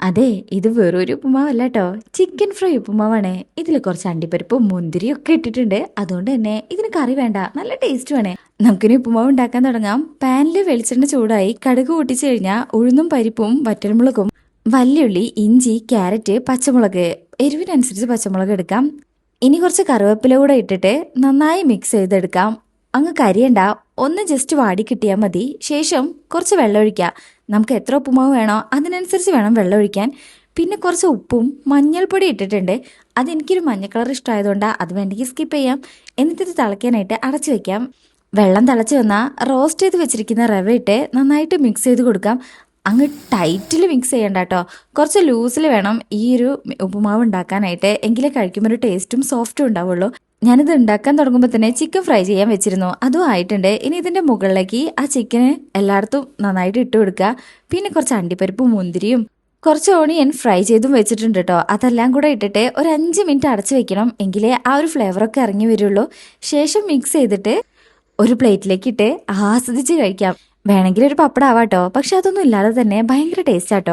അതെ, ഇത് വെറൊരു ഉപ്പുമാവല്ല കേട്ടോ. ചിക്കൻ ഫ്രൈ ഉപ്പുമാവാണ്. ഇതിൽ കുറച്ച് അണ്ടിപ്പരിപ്പും മുന്തിരിയും ഒക്കെ ഇട്ടിട്ടുണ്ട്. അതുകൊണ്ട് തന്നെ ഇതിന് കറി വേണ്ട, നല്ല ടേസ്റ്റ് വേണേ. നമുക്കിനി ഉപ്പുമാവ് ഉണ്ടാക്കാൻ തുടങ്ങാം. പാനിൽ വെളിച്ചെണ്ണ ചൂടായി കടുക് പൊട്ടിച്ചു കഴിഞ്ഞാൽ ഉഴുന്നും പരിപ്പും വറ്റൽമുളകും വല്യുള്ളി ഇഞ്ചി ക്യാരറ്റ് പച്ചമുളക് എരിവിനനുസരിച്ച് പച്ചമുളക് എടുക്കാം. ഇനി കുറച്ച് കറിവേപ്പില കൂടെ ഇട്ടിട്ട് നന്നായി മിക്സ് ചെയ്തെടുക്കാം. അങ്ങ് കരിയണ്ട, ഒന്ന് ജസ്റ്റ് വാടി കിട്ടിയാൽ മതി. ശേഷം കുറച്ച് വെള്ളം ഒഴിക്കുക. നമുക്ക് എത്ര ഉപ്പുമാവ് വേണോ അതിനനുസരിച്ച് വേണം വെള്ളം ഒഴിക്കാൻ. പിന്നെ കുറച്ച് ഉപ്പും മഞ്ഞൾപ്പൊടി ഇട്ടിട്ടുണ്ട്. അതെനിക്കൊരു മഞ്ഞ കളർ ഇഷ്ടമായതുകൊണ്ടാണ്, അത് വേണ്ടെങ്കിൽ സ്കിപ്പ് ചെയ്യാം. എന്നിട്ട് ഇത് തിളയ്ക്കാനായിട്ട് അടച്ചു വെക്കാം. വെള്ളം തിളച്ച് വന്നാൽ റോസ്റ്റ് ചെയ്ത് വെച്ചിരിക്കുന്ന റവ ഇട്ട് നന്നായിട്ട് മിക്സ് ചെയ്ത് കൊടുക്കാം. അങ്ങ് ടൈറ്റിൽ മിക്സ് ചെയ്യണ്ട കേട്ടോ, കുറച്ച് ലൂസിൽ വേണം ഈ ഒരു ഉപ്പുമാവ് ഉണ്ടാക്കാനായിട്ട്. എങ്കിലേ കഴിക്കുമ്പോൾ ഒരു ടേസ്റ്റും സോഫ്റ്റും ഉണ്ടാവുള്ളൂ. ഞാനിത് ഉണ്ടാക്കാൻ തുടങ്ങുമ്പോൾ തന്നെ ചിക്കൻ ഫ്രൈ ചെയ്യാൻ വെച്ചിരുന്നു, അതും ആയിട്ടുണ്ട്. ഇനി ഇതിൻ്റെ മുകളിലേക്ക് ആ ചിക്കന് എല്ലായിടത്തും നന്നായിട്ട് ഇട്ട് കൊടുക്കുക. പിന്നെ കുറച്ച് അണ്ടിപ്പരിപ്പും മുന്തിരിയും കുറച്ച് ഓണിയൻ ഫ്രൈ ചെയ്തും വെച്ചിട്ടുണ്ട് കേട്ടോ. അതെല്ലാം കൂടെ ഇട്ടിട്ട് ഒരു 5 മിനിറ്റ് അടച്ചു വെക്കണം, എങ്കിലേ ആ ഒരു ഫ്ലേവറൊക്കെ ഇറങ്ങി വരുള്ളൂ. ശേഷം മിക്സ് ചെയ്തിട്ട് ഒരു പ്ലേറ്റിലേക്ക് ഇട്ട് ആസ്വദിച്ച് കഴിക്കാം. വേണമെങ്കിൽ ഒരു പപ്പടം ആവാട്ടോ, പക്ഷെ അതൊന്നും ഇല്ലാതെ തന്നെ ഭയങ്കര ടേസ്റ്റ് ആട്ടോ.